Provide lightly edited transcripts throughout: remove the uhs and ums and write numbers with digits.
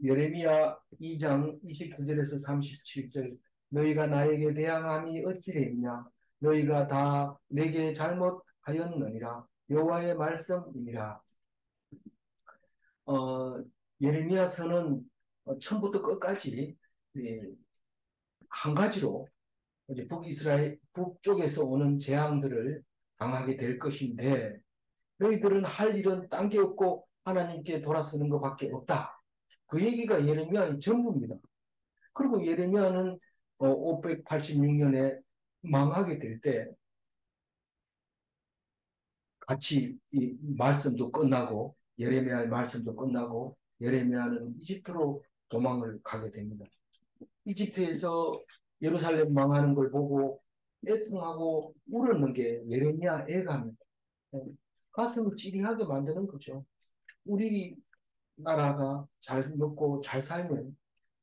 예레미야 2장 29절에서 37절. 너희가 나에게 대항함이 어찌 되느냐? 너희가 다 내게 잘못하였느니라. 여호와의 말씀이니라. 어, 예레미야서는 처음부터 끝까지 예, 한 가지로 이제 북이스라엘 북쪽에서 오는 재앙들을 당하게 될 것인데 너희들은 할 일은 딴 게 없고 하나님께 돌아서는 것밖에 없다. 그 얘기가 예레미야의 전부입니다. 그리고 예레미야는 586년에 망하게 될 때 같이 이 말씀도 끝나고 예레미야의 말씀도 끝나고 예레미야는 이집트로 도망을 가게 됩니다. 이집트에서 예루살렘 망하는 걸 보고 애통하고 울었는 게 예레미야 애가입니다. 가슴을 찌릿하게 만드는 거죠. 우리 나라가 잘 먹고 잘 살면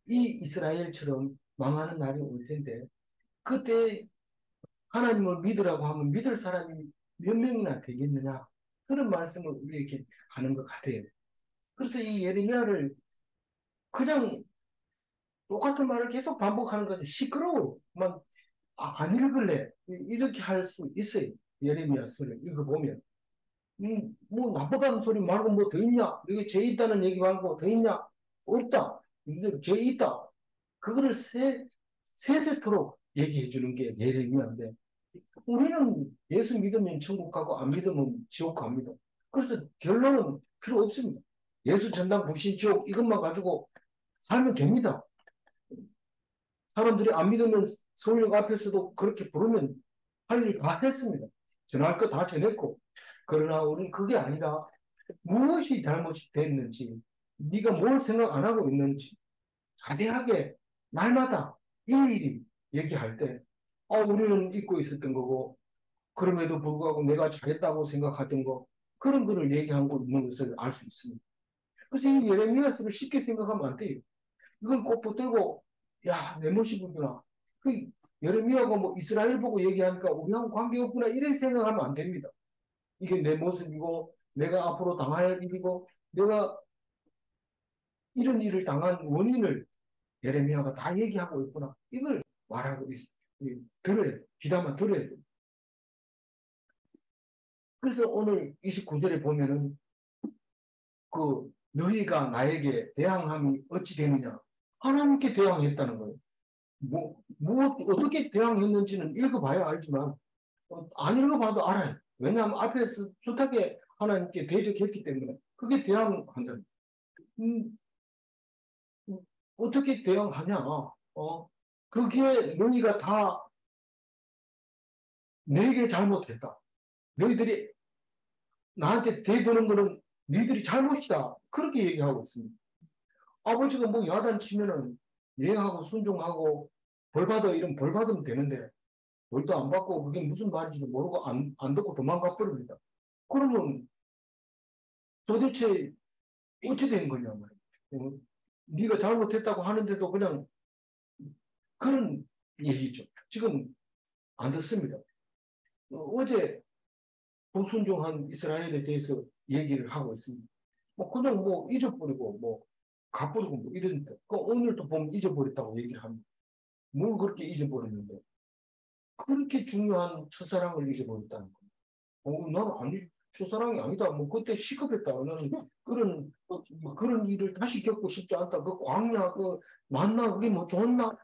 이 이스라엘처럼 망하는 날이 올 텐데 그때 하나님을 믿으라고 하면 믿을 사람이 몇 명이나 되겠느냐 그런 말씀을 우리에게 하는 것 같아요. 그래서 이 예레미야를 그냥 똑같은 말을 계속 반복하는 건데 시끄러워요. 막 안 읽을래 이렇게 할 수 있어요. 예레미야서를 읽어보면 뭐 나쁘다는 소리 말고 뭐 더 있냐? 여기 죄 있다는 얘기 말고 더 있냐? 없다. 죄 있다. 그거를 세세토록 얘기해 주는 게 예레미야인데 우리는 예수 믿으면 천국 가고 안 믿으면 지옥 갑니다. 그래서 결론은 필요 없습니다. 예수 전당 불신 지옥 이것만 가지고 살면 됩니다. 사람들이 안 믿으면 서울역 앞에서도 그렇게 부르면 할 일 다 했습니다. 전할 거 다 전했고 그러나 우리는 그게 아니라 무엇이 잘못이 됐는지 네가 뭘 생각 안 하고 있는지 자세하게 날마다 일일이 얘기할 때 우리는 잊고 있었던 거고 그럼에도 불구하고 내가 잘했다고 생각하던 거 그런 거를 얘기하고 있는 것을 알 수 있습니다. 그래서 이 예레미야서를 쉽게 생각하면 안 돼요. 이걸 꼭 붙들고 야, 내 모습이구나. 그 예레미야가 뭐 이스라엘 보고 얘기하니까 우리하고 관계없구나 이렇게 생각하면 안 됩니다. 이게 내 모습이고 내가 앞으로 당할 일이고 내가 이런 일을 당한 원인을 예레미야가 다 얘기하고 있구나. 이걸 말하고 들어야 돼. 귀담아 들어야 돼. 그래서 오늘 29절에 보면은 그 너희가 나에게 대항함이 어찌 되느냐. 하나님께 대항했다는 거예요. 어떻게 대항했는지는 읽어봐야 알지만 안 읽어봐도 알아요. 왜냐하면 앞에서 숱하게 하나님께 대적했기 때문에 그게 대항한다. 음, 어떻게 대항하냐? 그게 너희가 다 내게 잘못했다. 너희들이 나한테 대드는 거는 너희들이 잘못이다. 그렇게 얘기하고 있습니다. 아버지가 뭐 야단치면은 예하고 순종하고 벌받아 이런 벌 받으면 되는데 벌도 안 받고 그게 무슨 말인지도 모르고 안 듣고 도망가 버립니다. 그러면 도대체 어찌 된 거냐 말이야. 네가 잘못했다고 하는데도 그냥 그런 얘기죠. 지금 안 듣습니다. 어제 불순종한 이스라엘에 대해서 얘기를 하고 있습니다. 뭐 그냥 뭐 잊어버리고 뭐 가버리고 뭐 이러니까 오늘도 보면 잊어버렸다고 얘기를 합니다. 뭘 그렇게 잊어버렸는데 그렇게 중요한 첫사랑을 잊어버렸다는 거예요. 나는 아니 첫사랑이 아니다. 뭐 그때 시급했다. 나는 그런 일을 다시 겪고 싶지 않다. 그 광야 그 만나 그게 뭐 좋나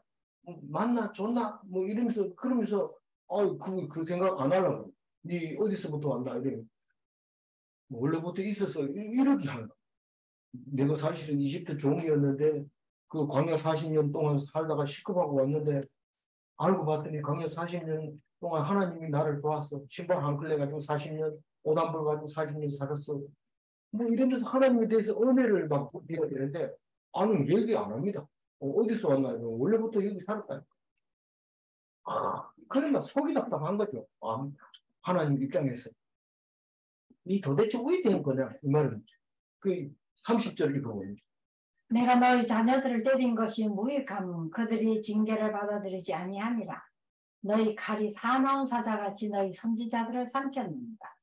만나 좋나 뭐 이러면서 그러면서 그 생각 안 하려고. 네 어디서부터 왔나 이래. 뭐 원래부터 있어서 이렇게 하는 거. 내가 사실은 이집트 종이었는데 그 광야 40년 동안 살다가 시급하고 왔는데 알고 봤더니 광야 40년 동안 하나님이 나를 도왔어. 신발 한 클레 가지고 40년, 오단벌 가지고 40년 살았어. 뭐 이러면서 하나님에 대해서 은혜를 막 비가 되는데 아는 얘기 안 합니다. 어디서 왔나요? 원래부터 여기 살았다. 그러니까 속이 답답한 거죠. 하나님 입장에서. 이 도대체 왜 된 거냐? 이 말은. 그 30절 읽어보니. 내가 너희 자녀들을 때린 것이 무익함 그들이 징계를 받아들이지 아니함이라. 너희 칼이 사나운 사자같이 너희 선지자들을 삼켰는다.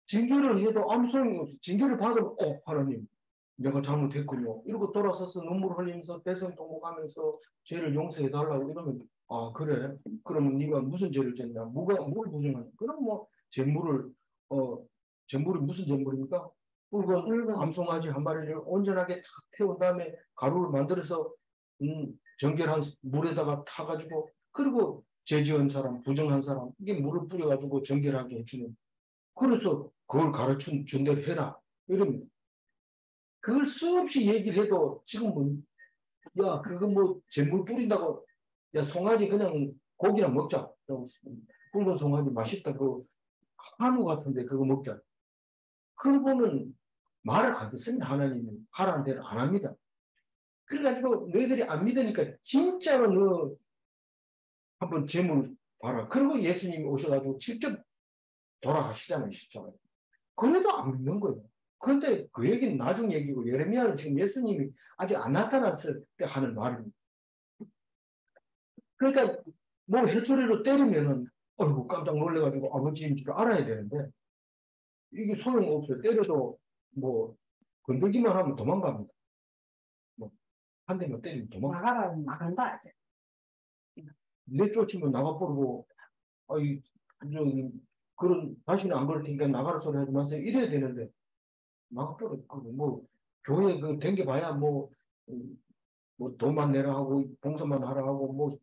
징계를 해도 아무 소용이 없어. 징계를 받으면 하나님 내가 잘못했군요. 이러고 돌아서서 눈물 흘리면서 대성통곡하면서 죄를 용서해달라고 이러면 아 그래? 그러면 네가 무슨 죄를 졌냐? 뭘 부정하냐? 그럼 뭐 재물을 재물이 무슨 재물입니까? 붉은 암송아지 한 마리를 온전하게 탁 태운 다음에 가루를 만들어서 정결한 물에다가 타가지고 그리고 죄지은 사람, 부정한 사람 이게 물을 뿌려가지고 정결하게 해주는 그래서 그걸 가르친 대로 해라. 이러면 그걸 수없이 얘기를 해도 지금 뭐, 야 그거 뭐 재물 뿌린다고 야 송아지 그냥 고기나 먹자. 붉은 송아지 맛있다. 그 한우 같은데 그거 먹자. 그분은 말을 안 듣습니다. 하나님은 하라는 대로 안 합니다. 그래가지고 너희들이 안 믿으니까 진짜로 너 한번 재물 봐라. 그리고 예수님이 오셔가지고 직접 돌아가시잖아요. 십자가에. 그래도 안 믿는 거예요. 그런데 그 얘기는 나중 얘기고 예레미야는 지금 예수님이 아직 안 나타났을 때 하는 말입니다. 그러니까 뭐 해초리로 때리면은 어이구 깜짝 놀래가지고 아버지인 줄 알아야 되는데 이게 소용없어요. 때려도 뭐 건들기만 하면 도망갑니다. 뭐 한 대만 때리면 도망가. 나가라면 나간다. 내쫓으면 나가버리고 아이 그런 다시는 안 그럴 테니까 나가라 소리 하지 마세요. 이래야 되는데 나가버려. 뭐 교회 그 댕겨봐야 뭐 돈만 내라 하고 봉사만 하라 하고 뭐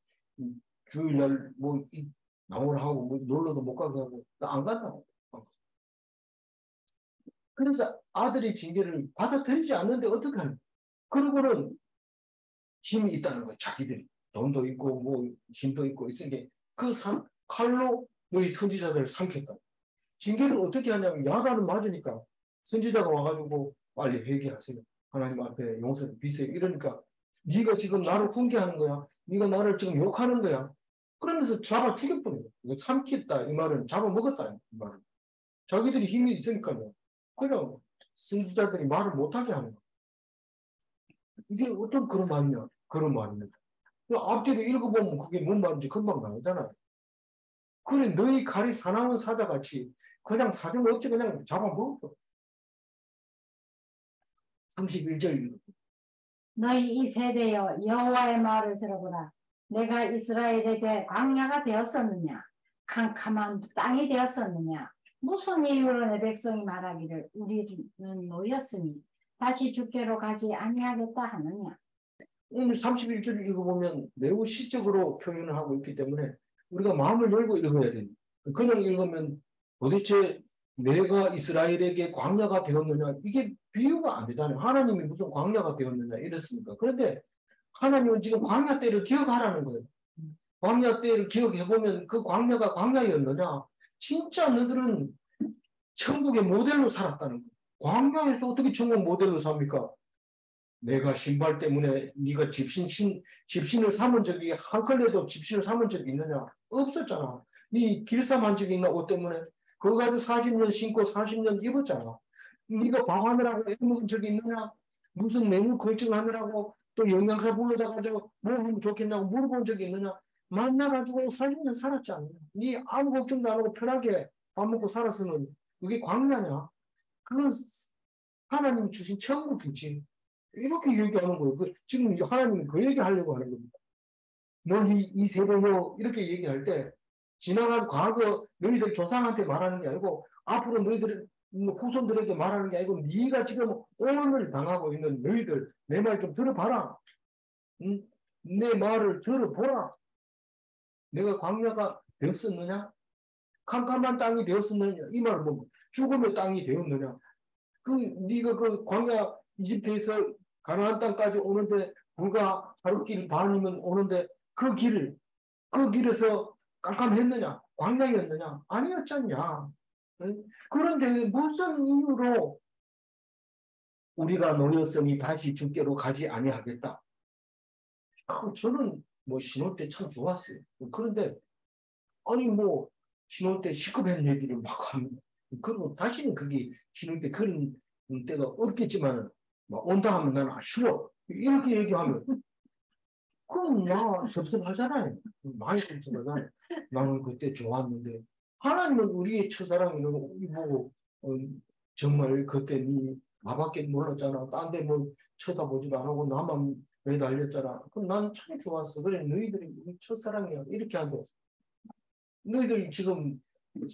주일날 뭐 나오라 하고 뭐 놀러도 못 가게 하고 나 안 간다. 그래서 아들의 징계를 받아들이지 않는데 어떻게 하냐. 그러고는 힘이 있다는 거예요. 자기들이 돈도 있고 뭐 힘도 있고 있으니까 그 칼로 너희 선지자들을 삼켰다. 징계를 어떻게 하냐면 야단은 맞으니까 선지자가 와가지고 빨리 회개하세요. 하나님 앞에 용서를 비세요. 이러니까 네가 지금 나를 훈계하는 거야. 네가 나를 지금 욕하는 거야. 그러면서 잡아 죽여버려요. 이거 삼켰다 이 말은 잡아먹었다 이 말은. 자기들이 힘이 있으니까요. 그냥 선지자들이 말을 못하게 하는 거야. 이게 어떤 그런 말이냐. 그런 말입니다. 앞뒤로 읽어보면 그게 뭔 말인지 금방 나오잖아요. 그래 너희 칼이 사나운 사자같이 그냥 사정 없이 그냥 잡아먹었어. 31절 너희 이 세대여 여호와의 말을 들어보라. 내가 이스라엘에게 광야가 되었었느냐? 캄캄한 땅이 되었었느냐? 무슨 이유로 내 백성이 말하기를 우리는 노였으니 다시 주께로 가지 아니하겠다 하느냐? 31절 읽어보면 매우 시적으로 표현을 하고 있기 때문에 우리가 마음을 열고 읽어야 됩니다. 그냥 읽으면 도대체 내가 이스라엘에게 광야가 되었느냐 이게 비유가 안 되잖아요. 하나님이 무슨 광야가 되었느냐 이랬습니까? 그런데 하나님은 지금 광야 때를 기억하라는 거예요. 광야 때를 기억해보면 그 광야가 광야였느냐 진짜 너희들은 천국의 모델로 살았다는 거예요. 광야에서 어떻게 천국 모델로 삽니까? 내가 신발 때문에 네가 집신을 삼은 적이 한 컬레도 집신을 삼은 적이 있느냐? 없었잖아. 네 길쌈 한 적이 있나 옷 때문에? 그거 가지고 40년 신고 40년 입었잖아. 네가 방하느라고 애먹은 적이 있느냐? 무슨 매물 결정하느라고 또 영양사 불러다가 뭐 하면 좋겠냐고 물어본 적이 있느냐? 만나가지고 40년 살았잖아. 네 아무 걱정도 안 하고 편하게 밥 먹고 살았으면 그게 광야냐? 그건 하나님이 주신 천국이지. 이렇게 얘기하는 거예요. 지금 하나님이 그 얘기하려고 하는 겁니다. 너희 이 세대요 이렇게 얘기할 때 지나간 과거 너희들 조상한테 말하는 게 아니고 앞으로 너희들 후손들에게 말하는 게 아니고 네가 지금 오늘 당하고 있는 너희들 내 말 좀 들어봐라. 응? 내 말을 들어보라. 내가 광야가 되었었느냐? 캄캄한 땅이 되었었느냐? 이 말은 뭐 죽음의 땅이 되었느냐? 네가 그 광야 이집트에서 가나안 땅까지 오는데 불과 하루길 반이면 오는데 그 길에서 깜깜했느냐? 광야였느냐? 아니었잖냐? 응? 그런데 무슨 이유로 우리가 노였으니 다시 주께로 가지 아니하겠다. 저는 뭐 신혼 때 참 좋았어요. 그런데 아니 뭐 신혼 때 시급한 얘기를 막 하면 그리고 다시는 그게 신혼 때 그런 때가 없겠지만 온다 하면 나는 싫어. 이렇게 얘기하면 그럼 나 섭섭하잖아요. 많이 섭섭하잖아요. 나는 그때 좋았는데 하나님은 우리의 첫사랑이라고 보고 정말 그때 네 나밖에 몰랐잖아. 딴 데 뭐 쳐다보지도 안 하고 나만 매달렸잖아. 그럼 난 참 좋았어. 그래 너희들이 우리 첫사랑이야. 이렇게 한다. 너희들이 지금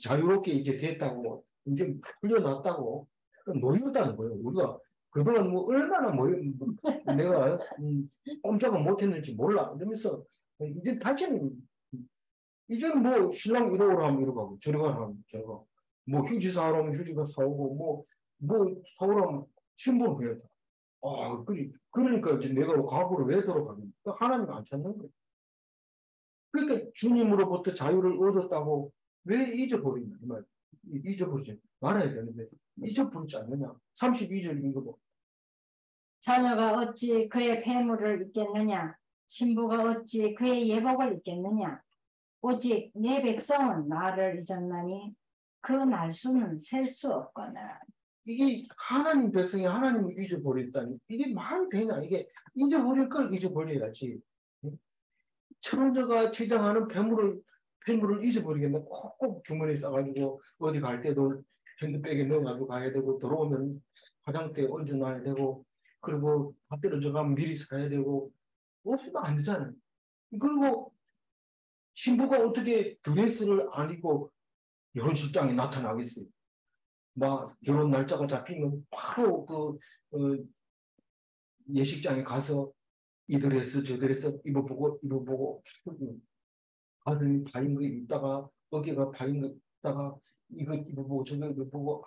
자유롭게 이제 됐다고 이제 풀려났다고 놓였다는 거예요. 우리가 그동안 뭐 얼마나 뭐 내가 꼼짝을 못했는지 몰라. 이러면서 이제 다시는 이제는 뭐 신랑 이러고 하면 이러고 저리 가라 하면 저리 가고 뭐 휴지 사오라 하면 휴지가 사오고 뭐 사오라 하면 신부는 그래. 아, 그러니까 이제 내가 과거로 왜 돌아가겠냐. 하나님 안 찾는 거예요. 그러니까 주님으로부터 자유를 얻었다고 왜 잊어버리냐. 이 말. 잊어버리지 말아야 되는데 잊어버리지 않느냐. 32절 읽어보. 자녀가 어찌 그의 폐물을 입겠느냐. 신부가 어찌 그의 예복을 입겠느냐. 오직 내 백성은 나를 잊었나니 그 날수는 셀 수 없거늘. 이게 하나님 백성이 하나님을 잊어버렸다니 이게 말이 되냐. 이게 잊어버릴 걸 잊어버려야지. 철원저가 치장하는 폐물을 잊어버리겠네. 꼭꼭 주머니에 싸가지고 어디 갈 때도 핸드백에 넣어가지고 가야 되고 들어오면 화장대에 얹어놔야 되고 그리고 다 떨어져 가면 미리 사야 되고 없으면 안 되잖아요. 그리고 신부가 어떻게 드레스를 안 입고 결혼식장에 나타나겠어요. 막 결혼 날짜가 잡히면 바로 예식장에 가서 이 드레스 저 드레스 입어보고 가슴이 파인 거 입다가 어깨가 파인 거 입다가 이거 입어보고 저거 입어보고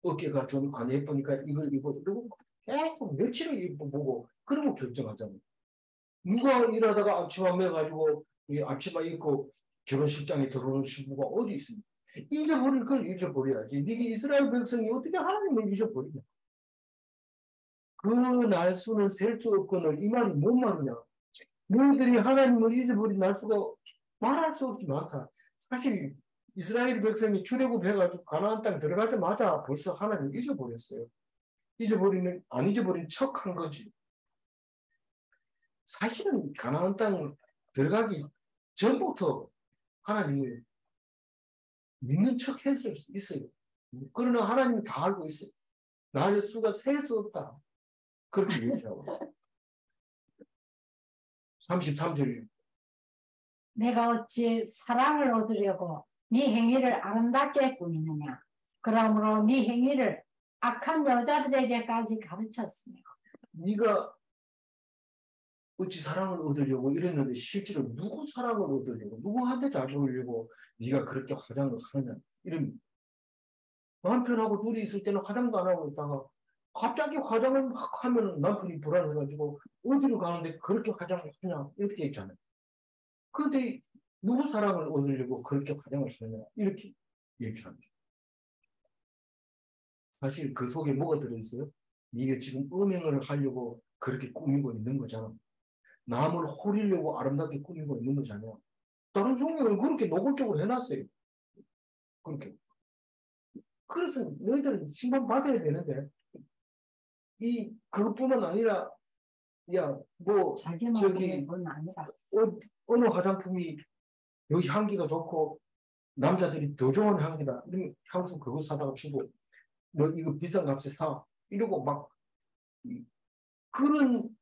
어깨가 좀 안 예쁘니까 이걸 입어보고 계속 며칠을 입어보고 그러고 결정하잖아요. 누가 일하다가 앞치마 매가지고 앞치마 입고 결혼식장에 들어오는 신부가 어디 있습니까? 잊어버릴 걸 잊어버려야지. 이게 이스라엘 백성이 어떻게 하나님을 잊어버리냐. 그 날수는 셀 수 없거늘 이 말이 뭔 말이냐. 너희들이 하나님을 잊어버린 날수가 말할 수 없이 많다. 사실 이스라엘 백성이 출애굽해가지고 가나안 땅 들어가자마자 벌써 하나님을 잊어버렸어요. 안 잊어버린 척한 거지. 사실은 가나안 땅 들어가기 전부터 하나님을 믿는 척 했을 수 있어요. 그러나 하나님이 다 알고 있어요. 나의 수가 셀 수 없다. 그렇게 얘기하고. 33절. 내가 어찌 사랑을 얻으려고 네 행위를 아름답게 꾸미느냐. 그러므로 네 행위를 악한 여자들에게까지 가르쳤으며. 네가 어찌 사랑을 얻으려고 이랬는데 실제로 누구 사랑을 얻으려고 누구한테 잘 보이려고 네가 그렇게 화장을 하느냐. 이런 남편하고 둘이 있을 때는 화장도 안 하고 있다가 갑자기 화장을 막 하면 남편이 불안해가지고 어디로 가는데 그렇게 화장을 하냐 이렇게 했잖아요. 그런데 누구 사랑을 얻으려고 그렇게 화장을 하냐 이렇게 얘기합니다. 사실 그 속에 뭐가 들어있어요? 이게 지금 음행을 하려고 그렇게 꾸미고 있는 거잖아. 남을 호리려고 아름답게 꾸미고 있는 거잖아요. 다른 성경은 그렇게 노골적으로 해놨어요. 그렇게. 그래서 너희들은 심판 받아야 되는데 그것뿐만 아니라 저기 어느 화장품이 여기 향기가 좋고 남자들이 더 좋은 향기다. 이러면 향수 그거 사다가 주고 너 이거 비싼 값에 사. 이러고 막 그런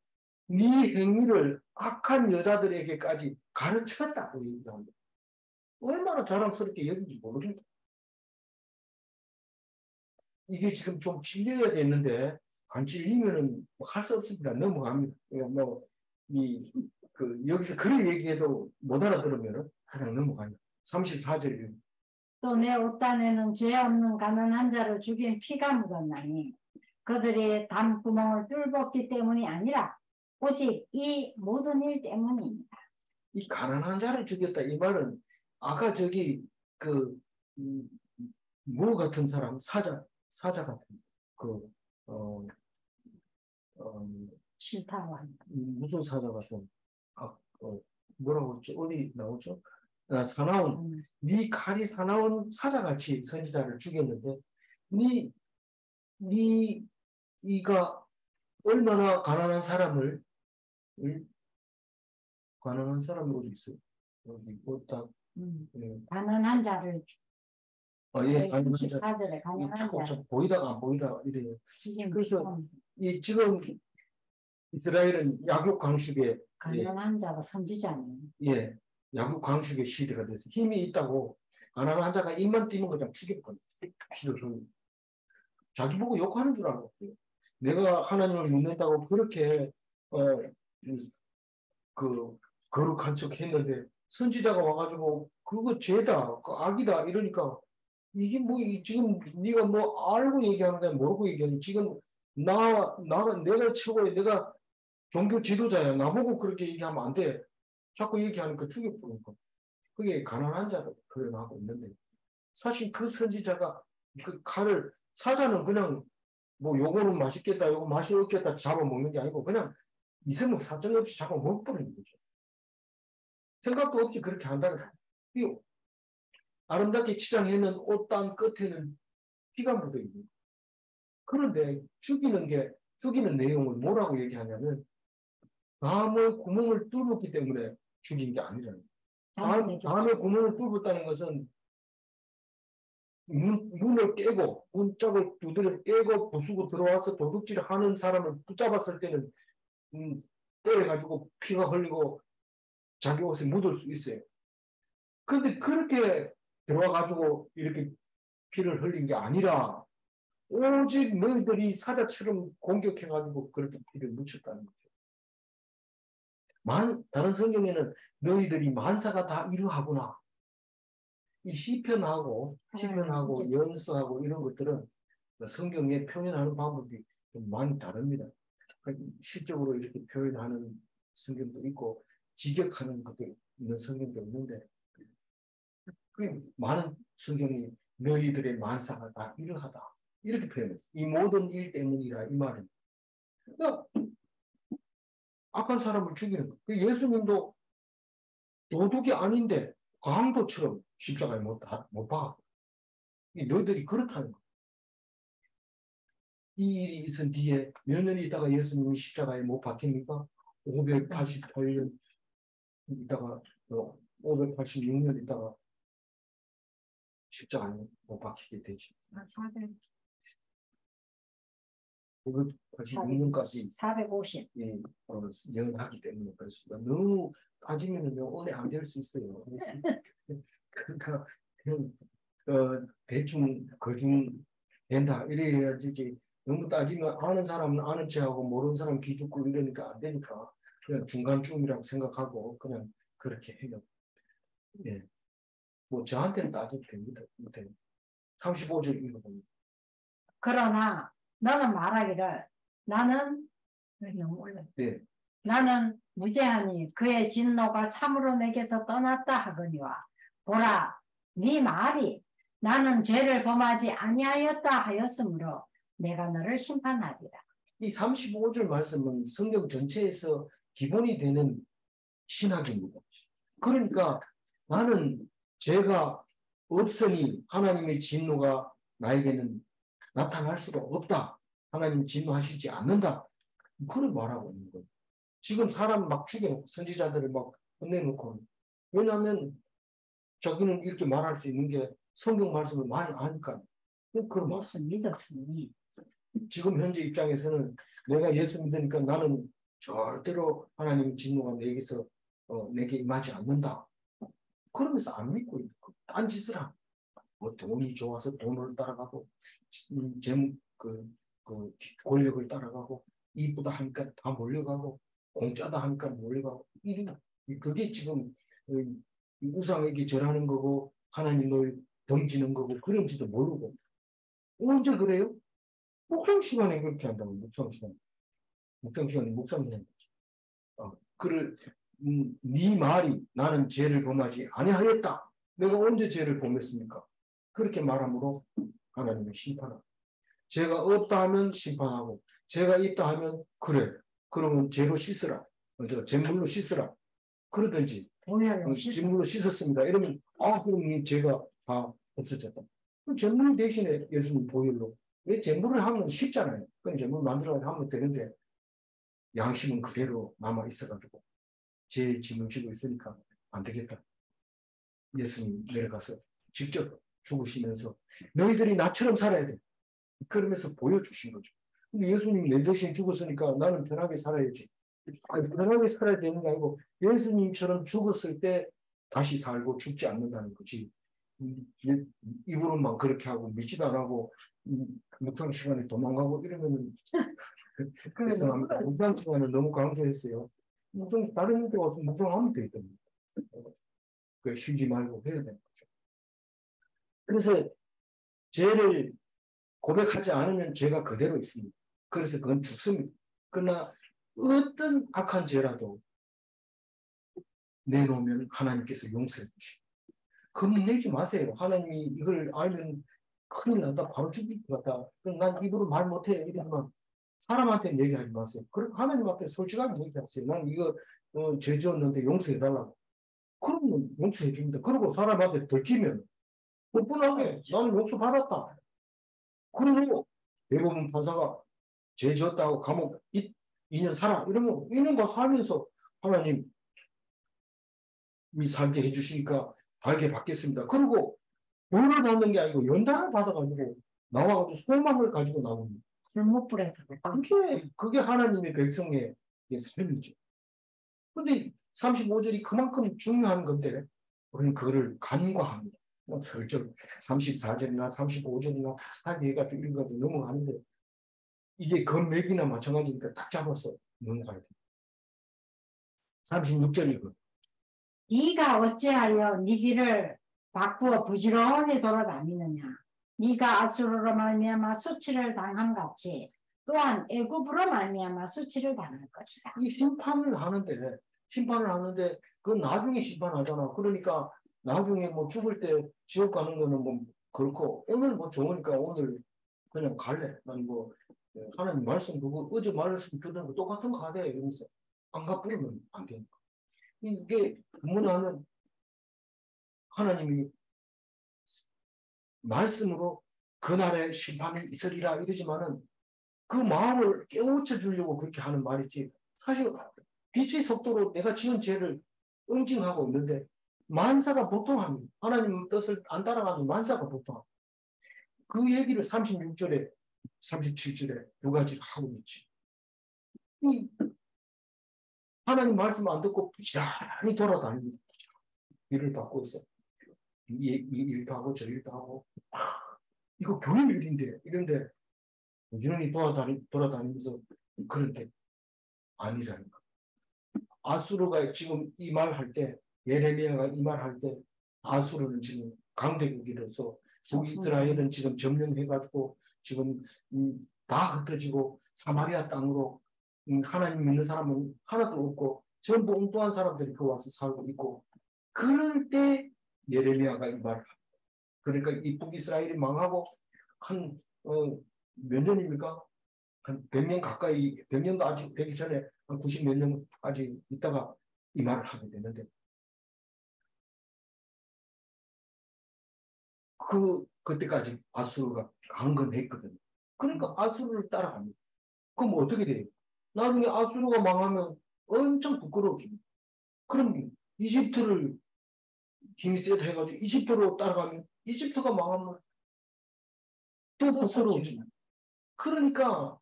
네 행위를 악한 여자들에게까지 가르쳤다고 얘기합니다. 얼마나 자랑스럽게 여긴지 모르겠다. 이게 지금 좀 질려야 되는데 안 질리면은 할 수 없습니다. 넘어갑니다. 여기서 그런 얘기해도 못 알아들으면은 그냥 넘어갑니다. 34절. 또 내 옷단에는 죄 없는 가난한 자를 죽인 피가 묻었나니 그들이 담구멍을 뚫었기 때문이 아니라 오직 이 모든 일 때문입니다. 이 가난한 자를 죽였다 이 말은 아까 저기 뭐 같은 사람 사자 같은 싫다고 무슨 사자 같은 뭐라고 했죠? 어디 나오죠? 사나운 네 칼이 사나운 사자같이 선지자를 죽였는데 이가 얼마나 가난한 사람이 어디 있어요? 여기 있다. 가난한 자를 예, 가난한 자. 34절에 가난한 자. 참 보이다가 안 보이다가 이래요. 지금 그래서 이 지금 이스라엘은 약육 강식의 가난한 자가 선지자네요. 예, 약육 강식의 시대가 돼서 힘이 있다고 가난한 자가 입만 띄면 그냥 죽여버려. 피를 흘려. 자기 보고 욕하는 줄 알고 내가 하나님을 믿는다고 그렇게 그 거룩한 척 했는데 선지자가 와가지고 그거 죄다, 그 악이다 이러니까 이게 뭐 지금 네가 뭐 알고 얘기하는데 모르고 얘기하는 지금 내가 최고야, 내가 종교 지도자야, 나보고 그렇게 얘기하면 안 돼. 자꾸 얘기하니까 죽여버리니까 그게 가난한 자를 표현하고 있는데 사실 그 선지자가 그 칼을 사자는 그냥 뭐 요거는 맛있겠다, 요거 맛이 없겠다 잡아먹는 게 아니고 그냥 이성목 사정 없이 잡아먹어버리는 거죠. 생각도 없이 그렇게 한다는 거예요. 아름답게 치장해놓은 옷단 끝에는 피가 묻어있는. 그런데 죽이는 내용을 뭐라고 얘기하냐면 밤의 구멍을 뚫었기 때문에 죽인 게 아니잖아요. 밤의 구멍을 뚫었다는 것은 문을 깨고 문짝을 두드려 깨고 부수고 들어와서 도둑질을 하는 사람을 붙잡았을 때는 때려가지고 피가 흘리고 자기 옷에 묻을 수 있어요. 그런데 그렇게 들어와가지고 이렇게 피를 흘린 게 아니라 오직 너희들이 사자처럼 공격해가지고 그렇게 피를 묻혔다는 거죠. 다른 성경에는 너희들이 만사가 다 이러하구나. 이 시편하고 연수하고 이런 것들은 성경에 표현하는 방법이 좀 많이 다릅니다. 실적으로 이렇게 표현하는 성경도 있고 직역하는 것도 있는 성경도 있는데 많은 성경이 너희들의 만사가 다 이러하다 이렇게 표현했어요. 이 모든 일 때문이라 이 말은. 그러니까 악한 사람을 죽이는 거예요. 예수님도 도둑이 아닌데 강도처럼 십자가에 못 박아. 너희들이 그렇다는 거예요. 이 일이 있은 뒤에 몇 년이 있다가 예수님이 십자가에 못 박힙니까? 588년 있다가 586년 있다가 십자가에 못 박히게 되지. 586년까지 450. 영하기 때문에 그렇습니다. 너무 따지면 오래 안 될 수 있어요. 그러니까 대충 거중 된다 이래야지. 너무 따지면 아는 사람은 아는 체하고 모르는 사람 기죽고 이러니까 안 되니까 그냥 중간쯤이라고 생각하고 그냥 그렇게 해요. 예. 뭐 저한테는 따져도 됩니다. 35절 읽어봅니다. 그러나 너는 말하기를 나는 네. 나는 무죄하니 그의 진노가 참으로 내게서 떠났다 하거니와 보라 네 말이 나는 죄를 범하지 아니하였다 하였으므로 내가 너를 심판하리라. 이 35절 말씀은 성경 전체에서 기본이 되는 신학입니다. 그러니까 나는 죄가 없으니 하나님의 진노가 나에게는 나타날 수가 없다. 하나님 진노하시지 않는다. 그걸 말하고 있는 거예요. 지금 사람 막 죽여놓고 선지자들을 막 혼내놓고 왜냐하면 자기는 이렇게 말할 수 있는 게 성경 말씀을 많이 아니까. 예수 믿었으니 지금 현재 입장에서는 내가 예수 믿으니까 나는 절대로 하나님 진노가 내게 임하지 않는다. 그러면서 안 믿고 있는 거. 딴 짓을 하고 뭐 돈이 좋아서 돈을 따라가고 권력을 따라가고 이쁘다 하니까 다 몰려가고 공짜다 하니까 몰려가고 그게 지금 우상에게 절하는 거고 하나님을 덩지는 거고 그런지도 모르고 언제 그래요? 목성 시간에 그렇게 한다고 목성 시간에 목사님 네 말이 나는 죄를 범하지 아니하였다. 내가 언제 죄를 범했습니까? 그렇게 말함으로 하나님은 심판하고 죄가 없다 하면 심판하고 죄가 있다 하면 그래 그러면 죄로 씻으라 잿물로 씻으라 그러든지 잿물로 씻었습니다 이러면 그럼 이 죄가 다 없어졌다. 그럼 잿물 대신에 예수님 보혈로 왜 잿물을 하면 쉽잖아요. 그럼 잿물 만들어 하면 되는데 양심은 그대로 남아 있어가지고 죄의 짐을 지고 있으니까 안 되겠다. 예수님 내려가서 직접 죽으시면서 너희들이 나처럼 살아야 돼. 그러면서 보여주신 거죠. 근데 예수님이 내 대신 죽었으니까 나는 편하게 살아야지. 아니, 편하게 살아야 되는 게 아니고 예수님처럼 죽었을 때 다시 살고 죽지 않는다는 거지. 입으로만 그렇게 하고 믿지도 안 하고 묵상 시간에 도망가고 이러면 죄송합니다. 묵상 시간을 너무 강조했어요. 묵상 다른 데 와서 묵상하면 되거든요. 그 쉬지 말고 해야 되는 거죠. 그래서 죄를 고백하지 않으면 죄가 그대로 있습니다. 그래서 그건 죽습니다. 그러나 어떤 악한 죄라도 내놓으면 하나님께서 용서해 주십니다. 겁내지 마세요. 하나님이 이걸 알면 큰일 난다. 바로 죽일 것 같다. 난 입으로 말 못해. 이러지만 사람한테 얘기하지 마세요. 그리고 하나님 앞에 솔직하게 얘기하세요. 난 이거 죄 지었는데 용서해달라고. 그러면 용서해 줍니다. 그리고 사람한테 들키면 뻔뻔하게 나는 용서 받았다. 그리고 대부분 판사가 죄 지었다고 감옥 2년 살아. 이러면 2년간 살면서 하나님 이 살게 해주시니까 알게 받겠습니다. 그리고 벌을 받는 게 아니고 연단을 받아가지고 나와가지고 소망을 가지고 나옵니다. 불못불에 그게 하나님의 백성의 삶이죠. 근데 35절이 그만큼 중요한 건데 우리는 그거를 간과합니다. 설정 34절이나 35절이나 비슷하게 해가지고 이런 것도 넘어가는데 이게 건맥이나 마찬가지니까 딱 잡아서 넘어가야 됩니다. 36절이고 네가 어찌하여 네 길을 바꾸어 부지런히 돌아다니느냐. 네가 아수르로 말미암아 수치를 당한 같이 또한 애굽으로 말미암아 수치를 당할 것이다. 이 심판을 하는데 그건 나중에 심판하잖아. 그러니까 나중에 뭐 죽을 때 지옥 가는 거는 뭐 그렇고 오늘 뭐 좋으니까 오늘 그냥 갈래. 난 뭐 하나님 말씀 그거 어제 말씀 듣는 거 똑같은 거 하대 이러면서 안 갚으면 안 되니까. 이게 뭐냐면 하나님이 말씀으로 그날에 심판이 있으리라 이러지만은 그 마음을 깨우쳐 주려고 그렇게 하는 말이지. 사실 빛의 속도로 내가 지은 죄를 응징하고 있는데 만사가 보통합니다. 하나님 뜻을 안 따라가는 만사가 보통합니다. 그 얘기를 36절에 37절에 두 가지를 하고 있지. 하나님 말씀 안 듣고 부지런히 돌아다닙니다. 일을 받고 있어. 이 일도 하고 저 일도 하고 이거 교회 일인데 이런데 부지런히 돌아다니면서 그런데 아니라니까. 아수르가 지금 이 말 할 때 예레미야가 이 말 할 때 아수르는 지금 강대국이로서 북이스라엘은 지금 점령해가지고 지금 다 흩어지고 사마리아 땅으로 하나님 믿는 사람은 하나도 없고 전부 엉뚱한 사람들이 그 와서 살고 있고 그럴 때 예레미야가 이 말을 합니다. 그러니까 이 북이스라엘이 망하고 한 몇 년입니까? 한 100년 가까이 100년도 아직 되기 전에 한 90 몇 년 아직 있다가 이 말을 하게 되는데 그때까지 아수르가 강건했거든요. 그러니까 아수르를 따라갑니다. 그럼 어떻게 돼요? 나중에 아수르가 망하면 엄청 부끄러워집니다. 그럼 이집트를 힘이 세다 해가지고 이집트로 따라가면 이집트가 망하면 또 부끄러워집니다. 그러니까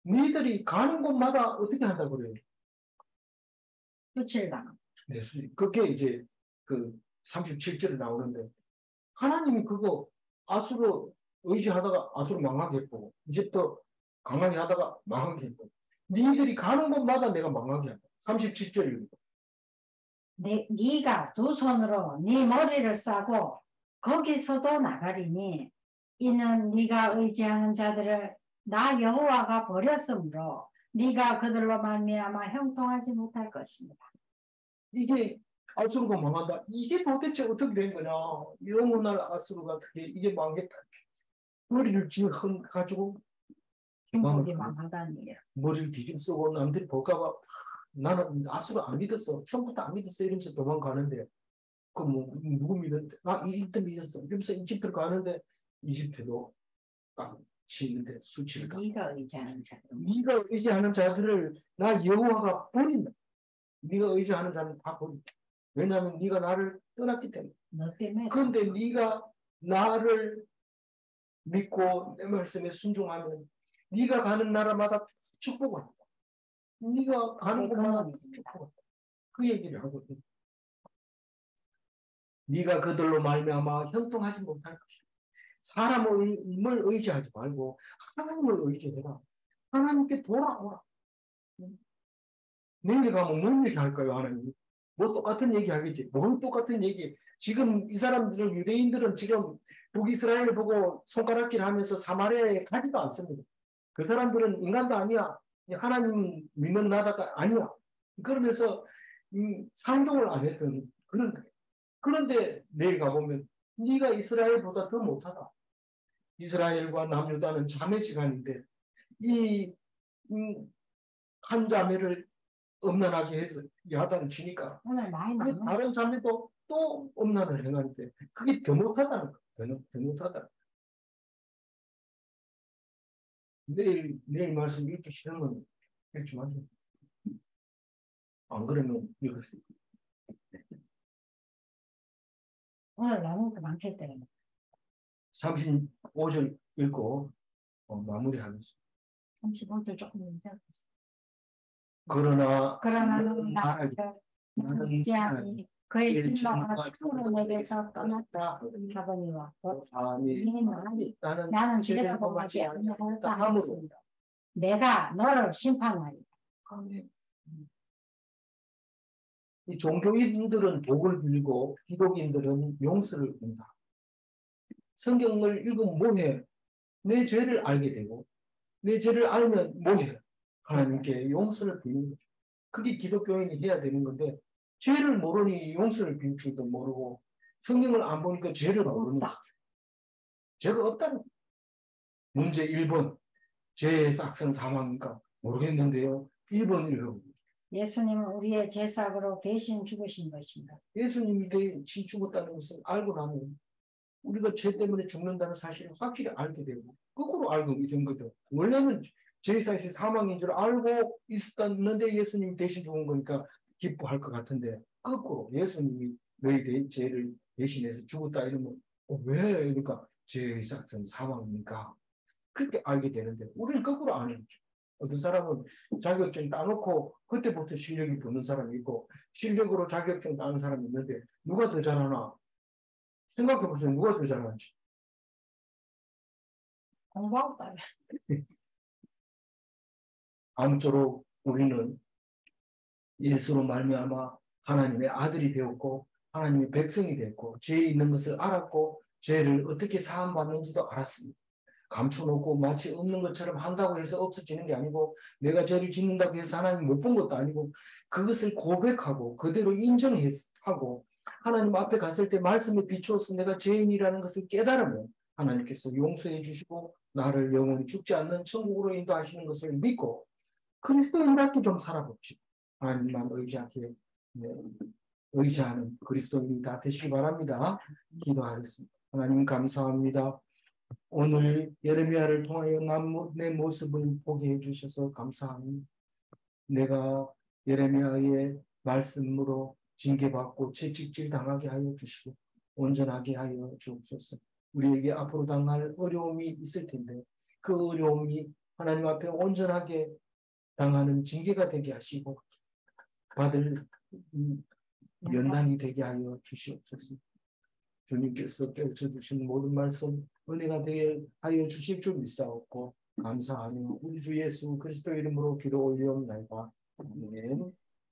너희들이 가는 곳마다 어떻게 한다 그래요? 수치를 당한. 네, 그게 이제 그 37절에 나오는데 하나님이 그거 아수르 의지하다가 아수르 망하게 했고 이집트 강하게 하다가 망하게 했고 너희들이 가는 곳마다 내가 망하게 한다. 37절입니다. 네가 두 손으로 네 머리를 싸고 거기서도 나가리니 이는 네가 의지하는 자들을 나 여호와가 버렸으므로 네가 그들로 말미암아 형통하지 못할 것입니다. 이게 아수르가 망한다. 이게 도대체 어떻게 된 거냐. 영원할 아수르가 어떻게 이게 망했다. 머리를 지금 가지고 형통이 망하다니요. 머리를 뒤집쓰고 남들이 볼까봐 나는 아수르 안 믿었어. 처음부터 안 믿었어. 이러면서 도망가는데 그 뭐 누구 믿었는데 이집트 믿었어. 이러면서 이집트를 가는데 이집트도 딱 치는데 수치를 가. 네가 의지하는 자들. 네가 의지하는 자들을 나 여호와가 버린다. 네가 의지하는 자는 다 버린다. 왜냐하면 네가 나를 떠났기 때문에. 너 때문에. 그런데 네가 나를 믿고 내 말씀에 순종하면 네가 가는 나라마다 축복을 한다. 네가 가는 곳마다 축복을 한다. 그 얘기를 하거든요. 네가 그들로 말미암아 형통하지 못할 것이다. 사람을 의지하지 말고 하나님을 의지해라. 하나님께 돌아오라. 내일 가면 뭔 얘기 할까요, 하나님? 뭐 똑같은 얘기 하겠지. 뭔 똑같은 얘기. 지금 이 사람들은, 유대인들은 지금 북이스라엘 보고 손가락질 하면서 사마리아에 가지도 않습니다. 그 사람들은 인간도 아니야. 하나님 믿는 나라가 아니야. 그러면서 상종을 안 했던 그런 거예요. 그런데 내일 가보면 네가 이스라엘보다 더 못하다. 이스라엘과 남유다는 자매지간인데 이 한 자매를 엄난하게 해서 야단을 치니까 다른 자매도 또 엄난을 행하는데 그게 더 못하다는 거예요. 더 못하다. 내일 말씀 읽기 싫으면 읽지 마세요. 안 그러면 읽으세요. 오늘 나무도 많겠다. 35절 읽고 마무리하겠습니다. 35절 조금 읽어보세요. 그러나 나는 이제아니 그의 인마가 참으로 내게서 떠났다 하거니와 나는 주를 범하지 아니하였다 하였습니다. 내가 너를 심판하리라. 이 종교인들은 복을 빌고 기독인들은 용서를 빈다. 성경을 읽으면 뭐해? 내 죄를 알게 되고 내 죄를 알면 뭐해? 하나님께 용서를 비는 거죠. 그게 기독교인이 해야 되는 건데 죄를 모르니 용서를 빌 줄도 모르고 성경을 안 보니까 죄를 모르는 거죠. 죄가 없다는 문제 1번 죄의 싹은 사망인가 모르겠는데요. 1번 읽어보세요. 예수님은 우리의 죄삭으로 대신 죽으신 것입니다. 예수님이 대신 죽었다는 것을 알고 나면 우리가 죄 때문에 죽는다는 사실을 확실히 알게 되고 거꾸로 알고 된 거죠. 원래는 죄사에서 사망인 줄 알고 있었는데 예수님이 대신 죽은 거니까 기뻐할 것 같은데 거꾸로 예수님이 너희 죄를 대신해서 죽었다 이러면 왜? 그러니까 죄의 삭은 사망이니까 그렇게 알게 되는데 우리는 거꾸로 아는 거죠. 어떤 사람은 자격증 따놓고 그때부터 실력이 붙는 사람이 있고 실력으로 자격증 따는 사람이 있는데 누가 더 잘하나? 생각해보세요. 누가 더 잘하는지. 공부하고 따라. 아무쪼록 우리는 예수로 말미암아 하나님의 아들이 되었고 하나님의 백성이 되었고 죄에 있는 것을 알았고 죄를 어떻게 사함받는지도 알았습니다. 감춰놓고 마치 없는 것처럼 한다고 해서 없어지는 게 아니고 내가 죄를 짓는다고 해서 하나님 못 본 것도 아니고 그것을 고백하고 그대로 인정하고 하나님 앞에 갔을 때 말씀에 비추어서 내가 죄인이라는 것을 깨달으면 하나님께서 용서해 주시고 나를 영원히 죽지 않는 천국으로 인도하시는 것을 믿고 그리스도인답게 좀 살아봅시다. 하나님만 의지하는 그리스도인이 다 되시기 바랍니다. 기도하겠습니다. 하나님 감사합니다. 오늘 예레미야를 통하여 내 모습을 보게 해주셔서 감사합니다. 내가 예레미야의 말씀으로 징계받고 채찍질 당하게 하여 주시고 온전하게 하여 주옵소서. 우리에게 앞으로 당할 어려움이 있을 텐데 그 어려움이 하나님 앞에 온전하게 당하는 징계가 되게 하시고 받을 연단이 되게 하여 주시옵소서. 주님께서 깨우쳐 주신 모든 말씀 은혜가 되게 하여 주실 줄 믿사옵고 감사하며 우리 주 예수 그리스도 이름으로 기도 올리옵나이다.